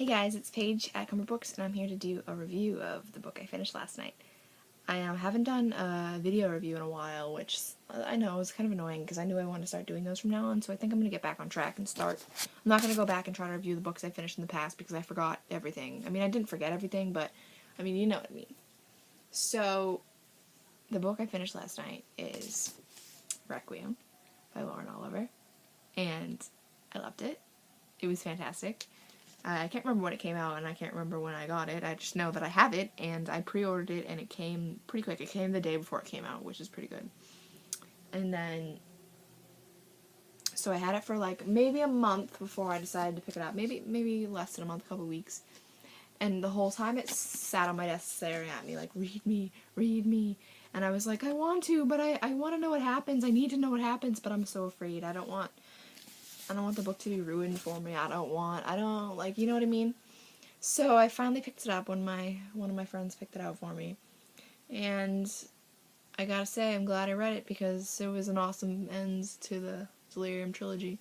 Hey guys, it's Paige at Cumber Books, and I'm here to do a review of the book I finished last night. I haven't done a video review in a while, which I know is kind of annoying because I knew I wanted to start doing those from now on, so I think I'm going to get back on track and start. I'm not going to go back and try to review the books I finished in the past because I forgot everything. I mean, I didn't forget everything, but, I mean, you know what I mean. So, the book I finished last night is Requiem by Lauren Oliver, and I loved it. It was fantastic. I can't remember when it came out, and I can't remember when I got it. I just know that I have it, and I pre-ordered it, and it came pretty quick. It came the day before it came out, which is pretty good. And then, so I had it for like maybe a month before I decided to pick it up. Maybe less than a month, a couple weeks. And the whole time it sat on my desk staring at me like, read me, read me. And I was like, I want to, but I want to know what happens. I need to know what happens, but I'm so afraid. I don't want the book to be ruined for me. I don't like, you know what I mean? So I finally picked it up when one of my friends picked it out for me. And I gotta say, I'm glad I read it because it was an awesome end to the Delirium trilogy.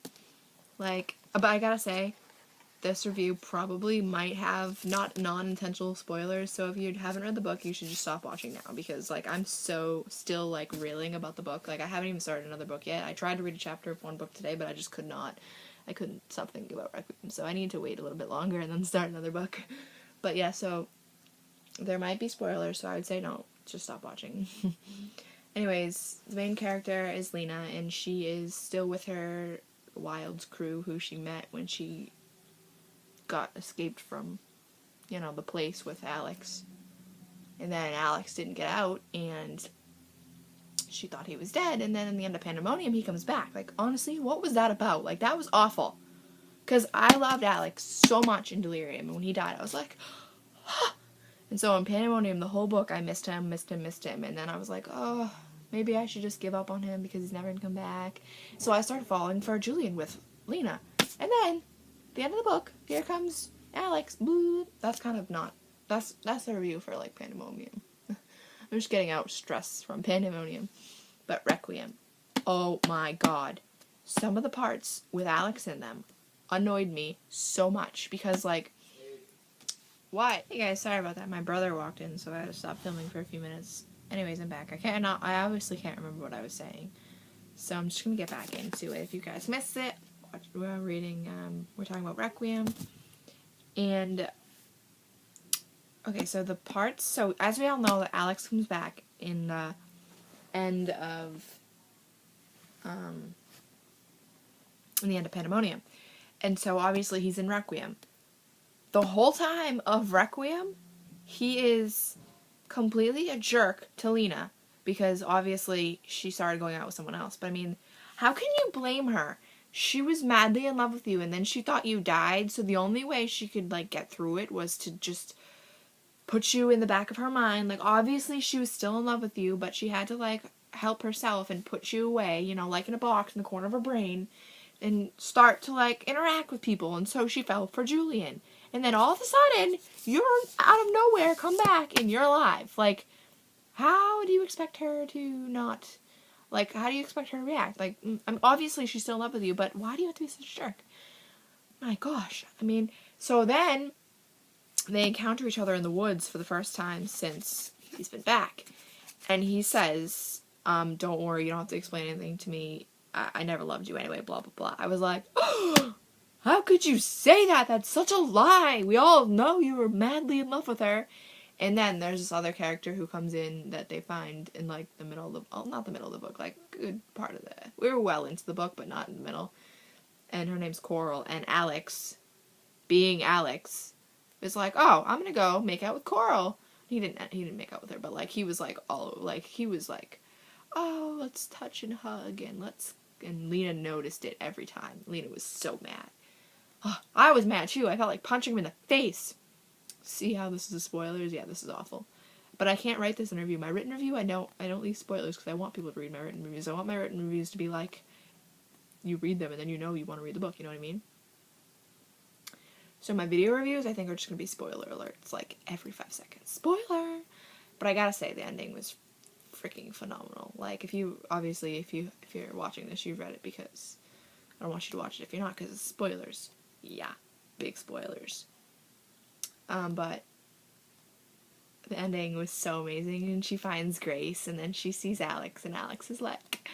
Like, but I gotta say, this review probably might have not non-intentional spoilers, so if you haven't read the book, you should just stop watching now, because, like, I'm so still, like, reeling about the book. Like, I haven't even started another book yet. I tried to read a chapter of one book today, but I just could not. I couldn't stop thinking about Requiem, so I need to wait a little bit longer and then start another book. But yeah, so there might be spoilers, so I would say no, just stop watching. Anyways, the main character is Lena, and she is still with her Wilds crew who she met when she got escaped from, the place with Alex. And then Alex didn't get out, and she thought he was dead, and then in the end of Pandemonium, he comes back. Like, honestly, what was that about? Like, that was awful. Because I loved Alex so much in Delirium, and when he died, I was like, and so in Pandemonium, the whole book, I missed him, and then I was like, oh, maybe I should just give up on him because he's never gonna come back. So I started falling for Julian with Lena. And then, the end of the book, here comes Alex. That's kind of not, that's a review for, like, Pandemonium. I'm just getting out stress from Pandemonium. But Requiem, oh my god. Some of the parts with Alex in them annoyed me so much because, like, why? Hey guys, sorry about that. My brother walked in, so I had to stop filming for a few minutes. Anyways, I'm back. I obviously can't remember what I was saying. So I'm just gonna get back into it. If you guys missed it, we're talking about Requiem. And, okay, so the parts, so as we all know, that Alex comes back in the end of, Pandemonium. And so obviously he's in Requiem. The whole time of Requiem, he is completely a jerk to Lena, because obviously she started going out with someone else. But I mean, how can you blame her? She was madly in love with you, and then she thought you died, so the only way she could, like, get through it was to just put you in the back of her mind. Like, obviously she was still in love with you, but she had to, like, help herself and put you away, like in a box in the corner of her brain, and start to, like, interact with people, and so she fell for Julian. And then all of a sudden, you're out of nowhere, come back, and you're alive. Like, how do you expect her to not, like, how do you expect her to react? Like, obviously she's still in love with you, but why do you have to be such a jerk? My gosh. I mean, so then they encounter each other in the woods for the first time since he's been back. And he says, don't worry, you don't have to explain anything to me. I never loved you anyway, blah, blah, blah. I was like, oh, how could you say that? That's such a lie. We all know you were madly in love with her. And then there's this other character who comes in that they find in, like, the middle of the, well, not the middle of the book, like, good part of we were well into the book, but not in the middle. And her name's Coral, and Alex, being Alex, is like, oh, I'm gonna go make out with Coral. He didn't make out with her, but, like, he was, like, oh, let's touch and hug, and Lena noticed it every time. Lena was so mad. Oh, I was mad, too. I felt like punching him in the face. See how this is spoilers? Yeah, this is awful. But I can't write this in a review. My written review, I don't leave spoilers because I want people to read my written reviews. I want my written reviews to be like, you read them and then you want to read the book, you know what I mean? So my video reviews, I think, are just going to be spoiler alerts, like, every 5 seconds. Spoiler! But I gotta say, the ending was freaking phenomenal. Like, if you're watching this, you've read it, because I don't want you to watch it if you're not, because it's spoilers. Yeah, big spoilers. but the ending was so amazing, and she finds Grace, and then she sees Alex, and Alex is like,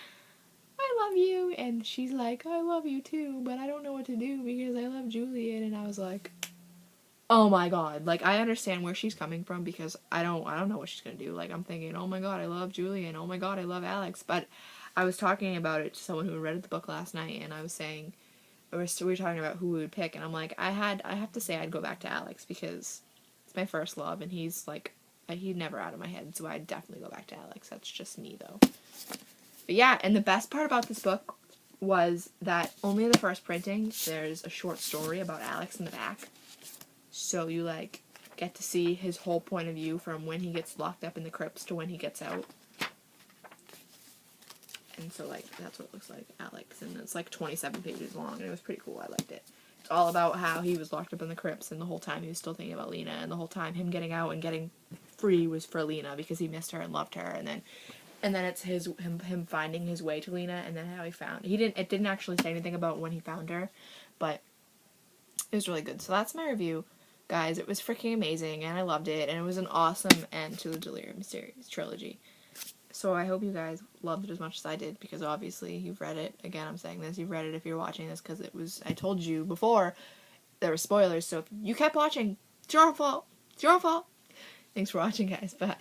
I love you, and she's like, I love you too, but I don't know what to do because I love Julian, and I was like, oh my god, like, I understand where she's coming from, because I don't know what she's gonna do. Like, I'm thinking, oh my god, I love Julian, oh my god, I love Alex, but I was talking about it to someone who read the book last night, and I was saying, we were talking about who we would pick, and I'm like, I have to say I'd go back to Alex, because it's my first love, and he's like, he's never out of my head, so I'd definitely go back to Alex. That's just me, though. But yeah, and the best part about this book was that only in the first printing, there's a short story about Alex in the back, so you, like, get to see his whole point of view from when he gets locked up in the crypts to when he gets out. And so, like, that's what it looks like, Alex, and it's like 27 pages long, and it was pretty cool. I liked it. It's all about how he was locked up in the crypts, and the whole time he was still thinking about Lena, and the whole time him getting out and getting free was for Lena, because he missed her and loved her, and then it's him finding his way to Lena, and then how it didn't actually say anything about when he found her, but it was really good. So that's my review, guys. It was freaking amazing, and I loved it, and it was an awesome end to the Delirium series trilogy. So I hope you guys loved it as much as I did, because obviously you've read it. Again, I'm saying this, you've read it if you're watching this, because I told you before, there were spoilers, so if you kept watching, it's your fault. It's your fault. Thanks for watching, guys. Bye.